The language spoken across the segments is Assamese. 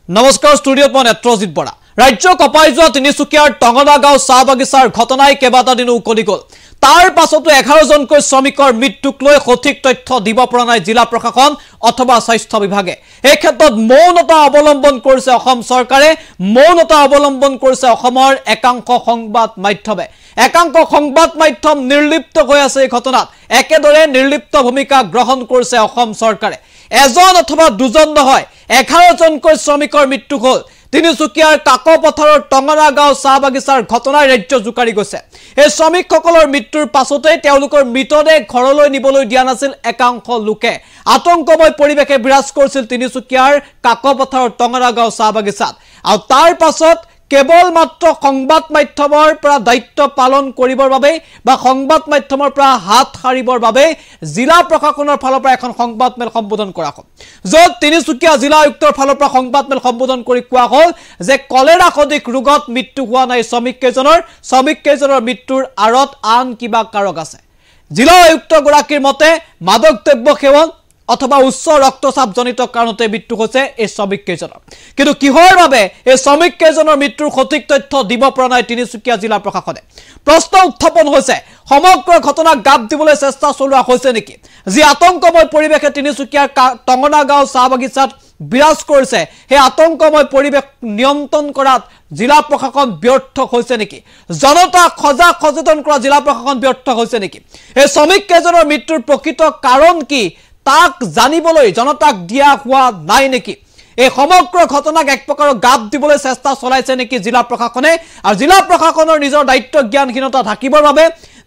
নমস্কাৰ ষ্টুডিঅ'ত মই নেত্ৰজিৎ বৰা ৰাজ্য কপাই যোৱা তিনিচুকীয়াৰ টঙনা গাঁও চাহ বাগিচাৰ ঘটনাই কেইবাটা দিন উকলি গ'ল তাৰ পাছতো 11 জনকৈ শ্ৰমিকৰ মৃত্যুক লৈ সঠিক তথ্য দিব পৰা নাই জিলা প্ৰশাসন অথবা স্বাস্থ্য বিভাগে এই ক্ষেত্ৰত মৌনতা অৱলম্বন কৰিছে অসম চৰকাৰে মৌনতা অৱলম্বন কৰিছে অসমৰ একাংশ সংবাদ মাধ্যম নিৰ্লিপ্ত হৈ আছে এই ঘটনাত একেদৰে নিৰ্লিপ্ত ভূমিকা গ্ৰহণ কৰিছে অসম চৰকাৰে এজন অথবা দুজন নহয় 11 জনকৈ শ্ৰমিকৰ মৃত্যু হ'ল তিনিচুকীয়াৰ কাকপথাৰৰ টঙনা গাঁও চাহ বাগিচাৰ ঘটনাই ৰাজ্য জুকাৰি গৈছে এই শ্ৰমিকসকলৰ মৃত্যুৰ পাছতে তেওঁলোকৰ মৃতদেহ ঘৰলৈ নিবলৈ দিয়া নাছিল একাংশ লোকে আতংকময় পৰিৱেশে বিৰাজ কৰিছিল তিনিচুকীয়াৰ কাকপথাৰৰ টঙনা গাঁও চাহ বাগিচাত আৰু তাৰ পাছত কেৱল মাত্ৰ সংবাদ মাধ্যমৰ পৰা দায়িত্ব পালন কৰিবৰ বাবে বা সংবাদ মাধ্যমৰ পৰা হাত সাৰিবৰ বাবে জিলা প্ৰশাসনৰ ফালৰ পৰা এখন সংবাদ মেল সম্বোধন কৰা হ'ল য'ত তিনিচুকীয়া জিলা আয়ুক্তৰ ফালৰ পৰা সংবাদ মেল সম্বোধন কৰি কোৱা হ'ল যে কলেৰা সদৃশ ৰোগত মৃত্যু হোৱা নাই শ্ৰমিককেইজনৰ মৃত্যুৰ আঁৰত আন কিবা কাৰক আছে জিলা আয়ুক্ত গৰাকীৰ মতে মাদক দ্ৰব্য সেৱন অথবা উচ্চ ৰক্তচাপ জনিত কাৰণতে মৃত্যু হৈছে এই শ্ৰমিককেইজনৰ কিন্তু কিহৰ বাবে এই শ্ৰমিককেইজনৰ মৃত্যুৰ সঠিক তথ্য দিব পৰা নাই তিনিচুকীয়া জিলা প্ৰশাসনে প্ৰশ্ন উত্থাপন হৈছে সমগ্ৰ ঘটনাক গাপ দিবলৈ চেষ্টা চলোৱা হৈছে নেকি যি আতংকময় পৰিৱেশে তিনিচুকীয়াৰ টঙনা গাঁও চাহ বাগিচাত বিৰাজ কৰিছে সেই আতংকময় পৰিৱেশ নিয়ন্ত্ৰণ কৰাত জিলা প্ৰশাসন ব্যৰ্থ হৈছে নেকি জনতাক সচেতন কৰা জিলা প্ৰশাসন ব্যৰ্থ হৈছে নেকি এই শ্ৰমিককেইজনৰ মৃত্যুৰ প্ৰকৃত কাৰণ কি তাক জানিবলৈ জনতাক দিয়া হোৱা নাই নেকি এই সমগ্ৰ ঘটনাক এক প্ৰকাৰৰ গাপ দিবলৈ চেষ্টা চলাইছে নেকি জিলা প্ৰশাসনে আৰু জিলা প্ৰশাসনৰ নিজৰ দায়িত্ব জ্ঞানহীনতা থাকিবৰ বাবে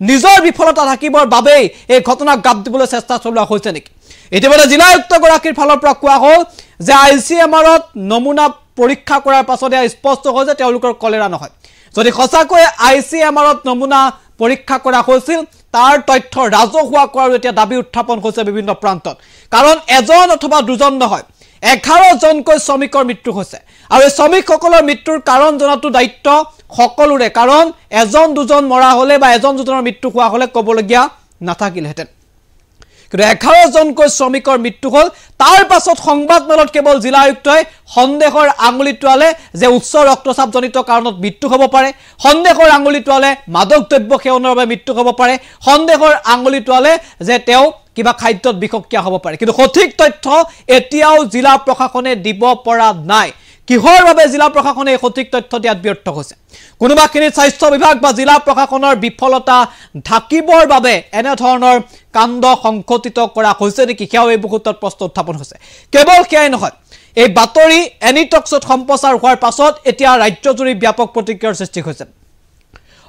নিজৰ বিফলতা থাকিবৰ বাবে এই ঘটনাক গাপ দিবলৈ চেষ্টা চলোৱা হৈছে নেকি ইতিমধ্যে জিলা আয়ুক্ত গৰাকীৰ ফালৰ পৰা কোৱা হ'ল যে ICMRত নমুনা পৰীক্ষা কৰাৰ পাছত স্পষ্ট হ'ল যে তেওঁলোকৰ কলেৰা নহয় যদি সঁচাকৈ ICMRত নমুনা পৰীক্ষা কৰা হৈছিল তাৰ তথ্য ৰাজহুৱা কৰাৰ এতিয়া দাবী উত্থাপন হৈছে বিভিন্ন প্ৰান্তত কাৰণ এজন অথবা দুজন নহয় 11 জনকৈ শ্ৰমিকৰ মৃত্যু হৈছে আৰু এই শ্ৰমিকসকলৰ মৃত্যুৰ কাৰণ জনাটো দায়িত্ব সকলোৰে কাৰণ এজন দুজন মৰা হলে বা এজন দুজনৰ মৃত্যু হোৱা হলে ক'বলগীয়া নাথাকিলহেঁতেন কিন্তু 11 জনকৈ শ্ৰমিকৰ মৃত্যু হ'ল তাৰ পাছত সংবাদ মেলত কেৱল জিলা আয়ুক্তই সন্দেহৰ আঙুলি টোৱালে যে উচ্চ ৰক্তচাপ জনিত কাৰণত মৃত্যু হ'ব পাৰে সন্দেহৰ আঙুলি টোৱালে মাদক দ্ৰব্য সেৱনৰ বাবে মৃত্যু হ'ব পাৰে সন্দেহৰ আঙুলি টোৱালে যে তেওঁ কিবা খাদ্যত বিষক্ৰিয়া হ'ব পাৰে কিন্তু সঠিক তথ্য এতিয়াও জিলা প্ৰশাসনে দিব পৰা নাই কিহৰ বাবে জিলা প্ৰশাসনে সঠিক তথ্য দিয়াত ব্যৰ্থ হৈছে কোনোবাখিনি স্বাস্থ্য বিভাগ বা জিলা প্ৰশাসনৰ বিফলতা ঢাকিবৰ বাবে এনে ধৰণৰ কাণ্ড সংঘটিত কৰা হৈছে নেকি সেয়াও এই মুহূৰ্তত প্ৰশ্ন উত্থাপন হৈছে কেৱল সেয়াই নহয় এই বাতৰি এনিটক্সত সম্প্ৰচাৰ হোৱাৰ পাছত এতিয়া ৰাজ্যজুৰি ব্যাপক প্ৰতিক্ৰিয়াৰ সৃষ্টি হৈছে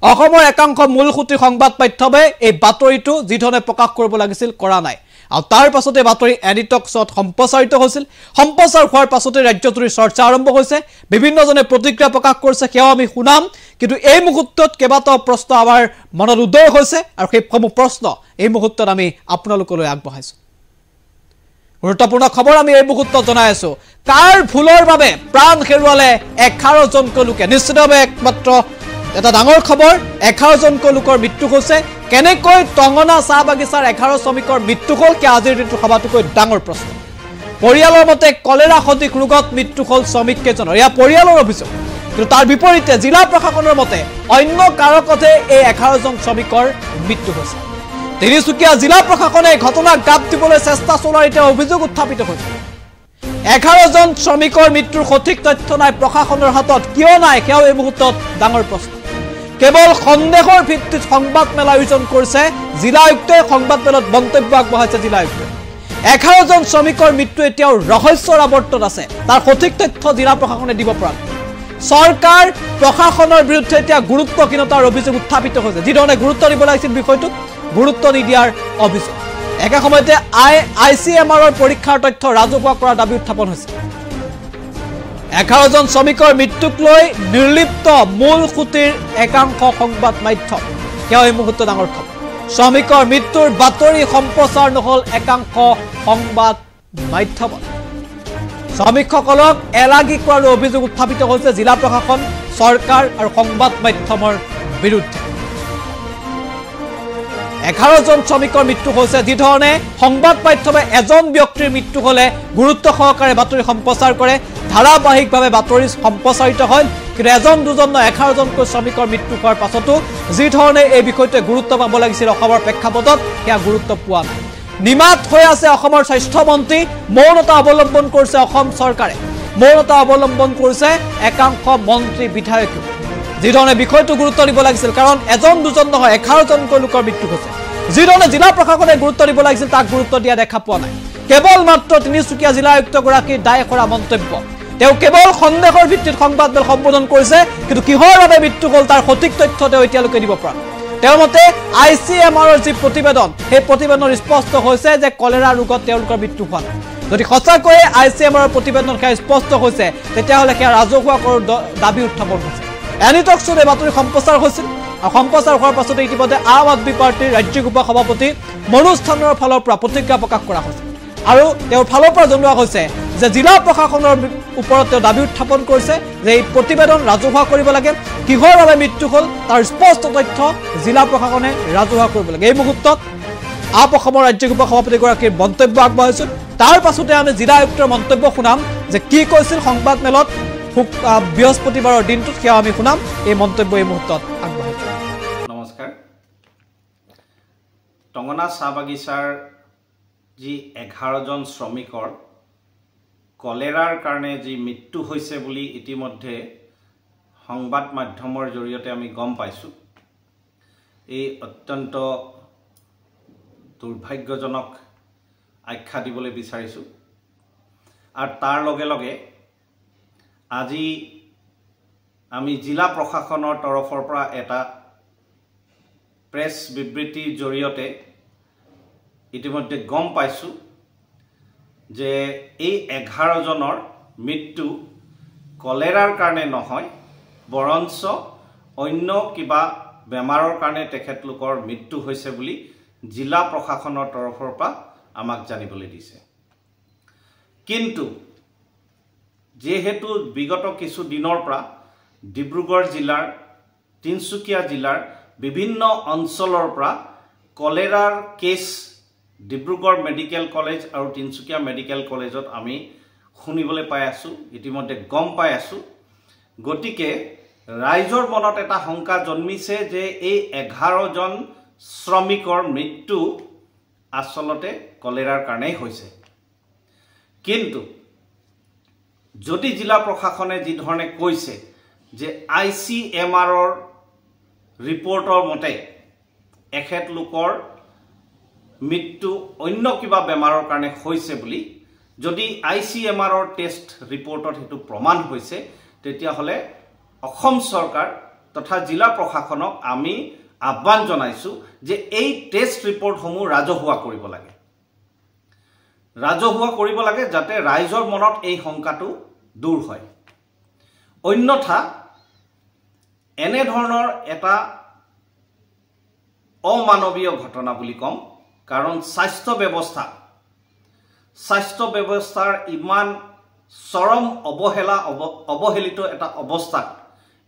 অসমৰ একাংশ মূলসূত্ৰী সংবাদ মাধ্যমে এই বাতৰিটো যি ধৰণে প্ৰকাশ কৰিব লাগিছিল কৰা নাই আৰু তাৰ পাছতে বাতৰি এনিটক্সত সম্প্ৰচাৰিত হৈছিল সম্প্ৰচাৰ হোৱাৰ পাছতে ৰাজ্যজুৰি চৰ্চা আৰম্ভ হৈছে বিভিন্নজনে প্ৰতিক্ৰিয়া প্ৰকাশ কৰিছে সেয়াও আমি শুনাম কিন্তু এই মুহূৰ্তত কেইবাটাও প্ৰশ্ন আমাৰ মনত উদয় হৈছে আৰু সেই সমূহ প্ৰশ্ন এই মুহূৰ্তত আমি আপোনালোকলৈ আগবঢ়াইছো গুৰুত্বপূৰ্ণ খবৰ আমি এই মুহূৰ্তত জনাই আছো কাৰ ভুলৰ বাবে প্ৰাণ হেৰুৱালে 11 জনকৈ লোকে নিশ্চিতভাৱে একমাত্ৰ এটা ডাঙৰ খবৰ 11 জনকৈ লোকৰ মৃত্যু হৈছে কেনেকৈ টঙনা চাহ বাগিচাৰ 11 শ্ৰমিকৰ মৃত্যু হ'ল কি আজিৰ দিনটোৰ সবাতোকৈ ডাঙৰ প্ৰশ্ন পৰিয়ালৰ মতে কলেৰা সদৃশ ৰোগত মৃত্যু হ'ল শ্ৰমিককেইজনৰ এয়া পৰিয়ালৰ অভিযোগ কিন্তু তাৰ বিপৰীতে জিলা প্ৰশাসনৰ মতে অন্য কাৰকতে এই 11 জন শ্ৰমিকৰ মৃত্যু হৈছে তিনিচুকীয়া জিলা প্ৰশাসনে ঘটনাক গাপ দিবলৈ চেষ্টা চলোৱাৰ এতিয়া অভিযোগ উত্থাপিত হৈছে 11 জন শ্ৰমিকৰ মৃত্যুৰ সঠিক তথ্য নাই প্ৰশাসনৰ হাতত কিয় নাই সেয়াও এই মুহূৰ্তত ডাঙৰ প্ৰশ্ন কেৱল সন্দেহৰ ভিত্তিত সংবাদ মেল আয়োজন কৰিছে জিলা আয়ুক্তই সংবাদ মেলত মন্তব্য আগবঢ়াইছে জিলা আয়ুক্তই 11 জন শ্ৰমিকৰ মৃত্যু এতিয়াও ৰহস্যৰ আৱৰ্তত আছে তাৰ সঠিক তথ্য জিলা প্ৰশাসনে দিব পৰা চৰকাৰ প্ৰশাসনৰ বিৰুদ্ধে এতিয়া গুৰুত্বহীনতাৰ অভিযোগ উত্থাপিত হৈছে যি ধৰণে গুৰুত্ব দিব লাগিছিল বিষয়টোক গুৰুত্ব নিদিয়াৰ অভিযোগ একে সময়তে ICMRৰ পৰীক্ষাৰ তথ্য ৰাজহুৱা কৰাৰ দাবী উত্থাপন হৈছে 11 জন শ্ৰমিকৰ মৃত্যুক লৈ নিৰ্লিপ্ত মূলসূত্ৰীৰ একাংশ সংবাদ মাধ্যম সেয়া এই মুহূৰ্তত ডাঙৰ খবৰ শ্ৰমিকৰ মৃত্যুৰ বাতৰি সম্প্ৰচাৰ নহল একাংশ সংবাদ মাধ্যমত শ্ৰমিকসকলক এলাগি কৰাৰ অভিযোগ উত্থাপিত হৈছে জিলা প্ৰশাসন চৰকাৰ আৰু সংবাদ মাধ্যমৰ বিৰুদ্ধে 11 জন শ্ৰমিকৰ মৃত্যু হৈছে যি ধৰণে সংবাদ মাধ্যমে এজন ব্যক্তিৰ মৃত্যু হলে গুৰুত্ব সহকাৰে বাতৰি সম্প্ৰচাৰ কৰে ধাৰাবাহিকভাৱে বাতৰি সম্প্ৰচাৰিত হয় কিন্তু এজন দুজন 11জনকৈ শ্ৰমিকৰ মৃত্যু হোৱাৰ পাছতো যি ধৰণে এই বিষয়টোৱে গুৰুত্ব পাব লাগিছিল অসমৰ প্ৰেক্ষাপটত সেয়া গুৰুত্ব পোৱা নাই নিমাত হৈ আছে অসমৰ স্বাস্থ্য মন্ত্ৰী মৌনতা অৱলম্বন কৰিছে অসম চৰকাৰে মৌনতা অৱলম্বন কৰিছে একাংশ মন্ত্ৰী বিধায়কে যি ধৰণে বিষয়টো গুৰুত্ব দিব লাগিছিল কাৰণ এজন দুজন নহয় 11জনকৈ লোকৰ মৃত্যু হৈছে যি ধৰণে জিলা প্ৰশাসনে গুৰুত্ব দিব লাগিছিল তাক গুৰুত্ব দিয়া দেখা পোৱা নাই কেৱল মাত্ৰ তিনিচুকীয়া জিলা আয়ুক্তগৰাকীৰ দায় কৰা মন্তব্য তেওঁ কেৱল সন্দেহৰ ভিত্তিত সংবাদমেল সম্বোধন কৰিছে কিন্তু কিহৰ বাবে মৃত্যু হ'ল তাৰ সঠিক তথ্য তেওঁ এতিয়ালৈকে দিব পৰা তেওঁৰ মতে ICMRৰ যি প্ৰতিবেদন সেই প্ৰতিবেদনৰ স্পষ্ট হৈছে যে কলেৰা ৰোগত তেওঁলোকৰ মৃত্যু হোৱা নাই যদি সঁচাকৈয়ে ICMRৰ প্ৰতিবেদন সেয়া স্পষ্ট হৈছে তেতিয়াহ'লে সেয়া ৰাজহুৱা কৰাৰ দাবী উত্থাপন হৈছে এনিটকছৰ বাতৰি সম্প্ৰচাৰ হৈছিল আৰু সম্প্ৰচাৰ হোৱাৰ পাছতে ইতিমধ্যে আম আদমি পাৰ্টিৰ ৰাজ্যিক উপ সভাপতি মনোজ থানৰ ফালৰ পৰা প্ৰতিক্ৰিয়া প্ৰকাশ কৰা হৈছে আৰু তেওঁৰ ফালৰ পৰা জনোৱা হৈছে যে জিলা প্ৰশাসনৰ ওপৰত তেওঁ দাবী উত্থাপন কৰিছে যে এই প্ৰতিবেদন ৰাজহুৱা কৰিব লাগে কিহৰ বাবে মৃত্যু হ'ল তাৰ স্পষ্ট তথ্য জিলা প্ৰশাসনে ৰাজহুৱা কৰিব লাগে এই মুহূৰ্তত আপ অসমৰ ৰাজ্যিক উপ সভাপতিগৰাকীৰ মন্তব্য আগবঢ়াইছিল তাৰ পাছতে আমি জিলা আয়ুক্তৰ মন্তব্য শুনাম যে কি কৈছিল সংবাদ মেলত বৃহস্পতিবাৰৰ দিনটোত সেয়া আমি শুনাম এই মন্তব্য এই মুহূৰ্তত আগবঢ়াইছো নমস্কাৰ টংগনা চাহ বাগিচাৰ যি 11জন শ্ৰমিকৰ কলেৰাৰ কাৰণে যি মৃত্যু হৈছে বুলি ইতিমধ্যে সংবাদ মাধ্যমৰ জৰিয়তে আমি গম পাইছোঁ এই অত্যন্ত দুৰ্ভাগ্যজনক আখ্যা দিবলৈ বিচাৰিছোঁ আৰু তাৰ লগে লগে আজি আমি জিলা প্ৰশাসনৰ তৰফৰ পৰা এটা প্ৰেছ বিবৃতিৰ জৰিয়তে ইতিমধ্যে গম পাইছোঁ যে এই 11জনৰ মৃত্যু কলেৰাৰ কাৰণে নহয় বৰঞ্চ অন্য কিবা বেমাৰৰ কাৰণে তেখেতলোকৰ মৃত্যু হৈছে বুলি জিলা প্ৰশাসনৰ তৰফৰ পৰা আমাক জানিবলৈ দিছে কিন্তু যেহেতু বিগত কিছু দিনৰ পৰা ডিব্ৰুগড় জিলাৰ তিনিচুকীয়া জিলাৰ বিভিন্ন অঞ্চলৰ পৰা কলেৰাৰ কেছ ডিব্ৰুগড় মেডিকেল কলেজ আৰু তিনিচুকীয়া মেডিকেল কলেজত আমি শুনিবলৈ পাই আছোঁ ইতিমধ্যে গম পাই আছোঁ গতিকে ৰাইজৰ মনত এটা শংকা জন্মিছে যে এই 11জন শ্ৰমিকৰ মৃত্যু আচলতে কলেৰাৰ কাৰণেই হৈছে কিন্তু যদি জিলা প্ৰশাসনে যি ধৰণে কৈছে যে ICMRৰ ৰিপৰ্টৰ মতে এখেতলোকৰ মৃত্যু অন্য কিবা বেমাৰৰ কাৰণে হৈছে বুলি যদি ICMRৰ টেষ্ট ৰিপৰ্টত হেতু প্ৰমাণ হৈছে তেতিয়াহ'লে অসম চৰকাৰ তথা জিলা প্ৰশাসনক আমি আহ্বান জনাইছোঁ যে এই টেষ্ট ৰিপৰ্টসমূহ ৰাজহুৱা কৰিব লাগে যাতে ৰাইজৰ মনত এই শংকাটো দূৰ হয় অন্যথা এনে ধৰণৰ এটা অমানৱীয় ঘটনা বুলি কম কাৰণ স্বাস্থ্য ব্যৱস্থাৰ ইমান চৰম অৱহেলিত এটা অৱস্থাত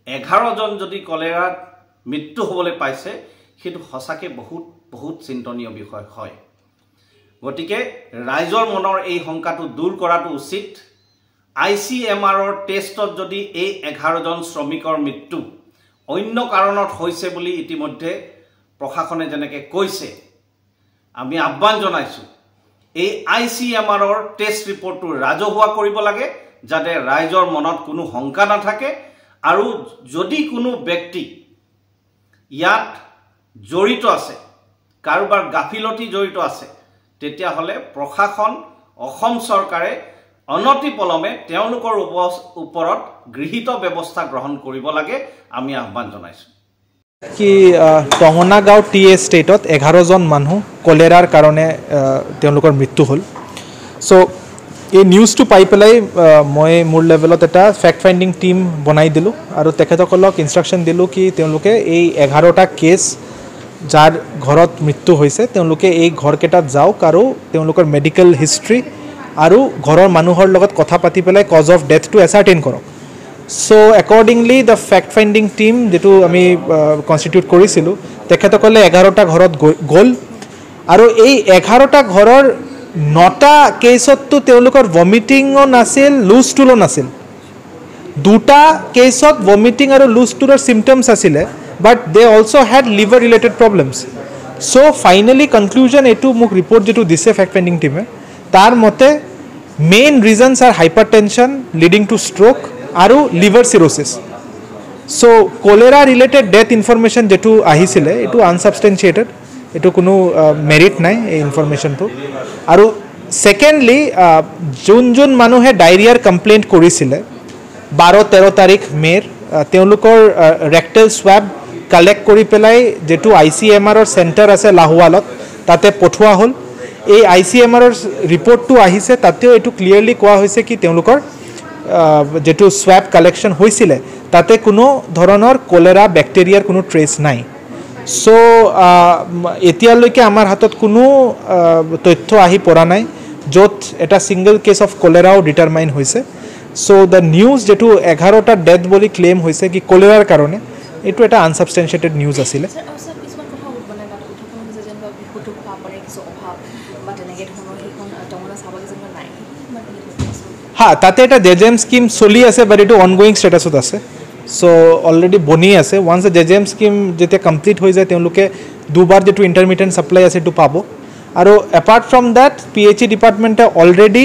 11জন যদি কলেৰাত মৃত্যু হ'বলৈ পাইছে সেইটো সঁচাকৈ বহুত চিন্তনীয় বিষয় হয় গতিকে ৰাইজৰ মনৰ এই শংকাটো দূৰ কৰাটো উচিত ICMRৰ টেষ্টত যদি এই 11জন শ্ৰমিকৰ মৃত্যু অন্য কাৰণত হৈছে বুলি ইতিমধ্যে প্ৰশাসনে যেনেকৈ কৈছে আমি আহ্বান জনাইছোঁ এই ICMRৰ টেষ্ট ৰিপৰ্টটো ৰাজহুৱা কৰিব লাগে যাতে ৰাইজৰ মনত কোনো শংকা নাথাকে আৰু যদি কোনো ব্যক্তি ইয়াত জড়িত আছে কাৰোবাৰ গাফিলতি জড়িত আছে তেতিয়াহ'লে প্ৰশাসন অসম চৰকাৰে অনতিপলমে তেওঁলোকৰ ওপৰত গৃহীত ব্যৱস্থা গ্ৰহণ কৰিব লাগে আমি আহ্বান জনাইছোঁ কি টংগনা গাঁও টি এষ্টেটত 11জন মানুহ কলেৰাৰ কাৰণে তেওঁলোকৰ মৃত্যু হ'ল চ' এই নিউজটো পাই পেলাই মই মোৰ লেভেলত এটা ফেক্ট ফাইণ্ডিং টিম বনাই দিলোঁ আৰু তেখেতসকলক ইনষ্ট্ৰাকশ্যন দিলোঁ কি তেওঁলোকে এই 11টা কেছ যাৰ ঘৰত মৃত্যু হৈছে তেওঁলোকে এই ঘৰকেইটাত যাওক আৰু তেওঁলোকৰ মেডিকেল হিষ্ট্ৰী আৰু ঘৰৰ মানুহৰ লগত কথা পাতি পেলাই কজ অফ ডেথটো এছাৰ্টেইন কৰক so' accordingly the fact finding team যিটো আমি কনষ্টিটিউট কৰিছিলোঁ তেখেতসকলে 11টা ঘৰত গ'ল আৰু এই 11টা ঘৰৰ 9টা কেছত তেওঁলোকৰ ভমিটিঙো নাছিল লুজ ষ্টুলো নাছিল 2টা কেছত ভমিটিং আৰু লুজ ষ্টুলৰ সিম্পটমছ আছিলে but they also had liver related problems so finally conclusion এটু মোক রিপোর্ট যেটু দিছে ফ্যাক্ট ফাইন্ডিং টিমে তার মতে main reasons are hypertension leading to stroke আৰু liver cirrhosis so cholera related death information যেটু আহিছিলে এটু আনসাবস্টেন্সিয়েটেড এটু কোনো মেরিট নাই এই ইনফরমেশনটো আৰু সেকেন্ডলি যোন মানুহে ডায়ৰিয়াৰ কমপ্লেইন্ট কৰিছিলে 12-13 তাৰিখ মেৰ তেওঁলোকৰ ৰেক্টেল স্ৱাব কালেক্ট কৰি পেলাই যেটু আইসিএমআৰৰ সেন্টাৰ আছে লাহোৱালত তাতে পঠোৱা হ'ল এই আইসিএমআৰৰ ৰিপৰ্টটো আহিছে তাতেও এটু ক্লিয়াৰলি কোৱা হৈছে কি তেওঁলোকৰ যেটু স্ৱাব কালেকশন হৈছিলে তাতে কোনো ধৰণৰ কলেৰা ব্যাকটেৰিয়াৰ কোনো ট্ৰেস নাই সো এতিয়ালৈকে আমাৰ হাতত কোনো তথ্য আহি পৰা নাই য'ত এটা সিঙ্গল কেস অফ কলেৰাও ডিটাৰমাইন হৈছে সো দ্য নিউজ যেটু 11টা ডেথ বুলি ক্লেম হৈছে কি কলেৰাৰ কাৰণে এটু এটা আনসাবস্টেন্সিয়েটেড নিউজ আছিলে হ্যাঁ তাতে এটা জেজেম স্কিম চলি আছে বাট এটু অনগোয়িং স্ট্যাটাসত আছে সো অলরেডি বনি আছে ওয়ান্স দ্য জেজেম স্কিম যেতে কমপ্লিট হৈ যায় তেওঁলোকে দুবাৰ যেটু ইন্টাৰমিটেন্ট সাপ্লাই আছে এটু পাব আৰু এপাৰ্ট ফ্ৰম দ্যাট পিএইচই ডিপাৰ্টমেন্টে অলৰেডি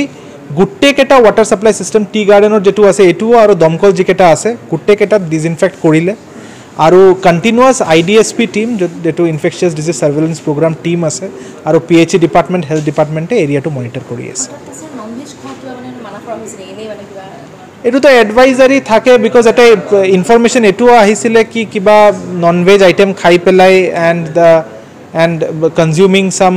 গুটেকেটা ওয়াটাৰ সাপ্লাই সিস্টেম টি গাৰ্ডেনৰ যেটু আছে এটু আৰু দমকল যিকেটা আছে গুটেকেটা ডিসইনফেক্ট কৰিলে আৰু কন্টিনিউয়াস আইডিএসপি টিম যেটু infectious disease surveillance programme team আছে আৰু পিএইচই ডিপাৰ্টমেন্ট হেলথ ডিপাৰ্টমেন্টে এৰিয়াটো মনিটৰ কৰি আছে এটু তো এডভাইজারি থাকে বিকজ এটা ইনফরমেশন এটু আহিছিলে কি কিবা নন ভেজ আইটেম খাই পেলাই and consuming some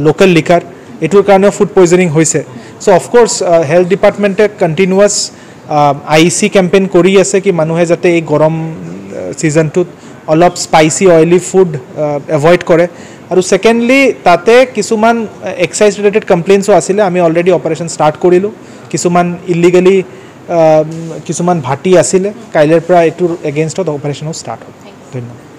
local liquor এটুৰ কাৰণে ফুড পয়জনিং হৈছে সো অফকোৰ্স হেলথ ডিপাৰ্টমেন্টে কন্টিনিউয়াস আইসি ক্যাম্পেইন কৰি আছে কি মানুহে যাতে এই গৰম সিজনটোত অলপ স্পাইসি অয়েলি ফুড এভয়েড কৰে আৰু সেকেন্ডলি তাতে কিছুমান এক্সাইজ ৰিলেটেড কমপ্লেইন্সও আছিলে আমি অলৰেডি অপাৰেশন স্টাৰ্ট কৰিলো কিছুমান ইলিগালি কিছুমান ভাটি আছিলে কাইলেৰ পৰা এটুৰ এগেইনষ্টত অপাৰেশনও স্টাৰ্ট হ'ব ধন্যবাদ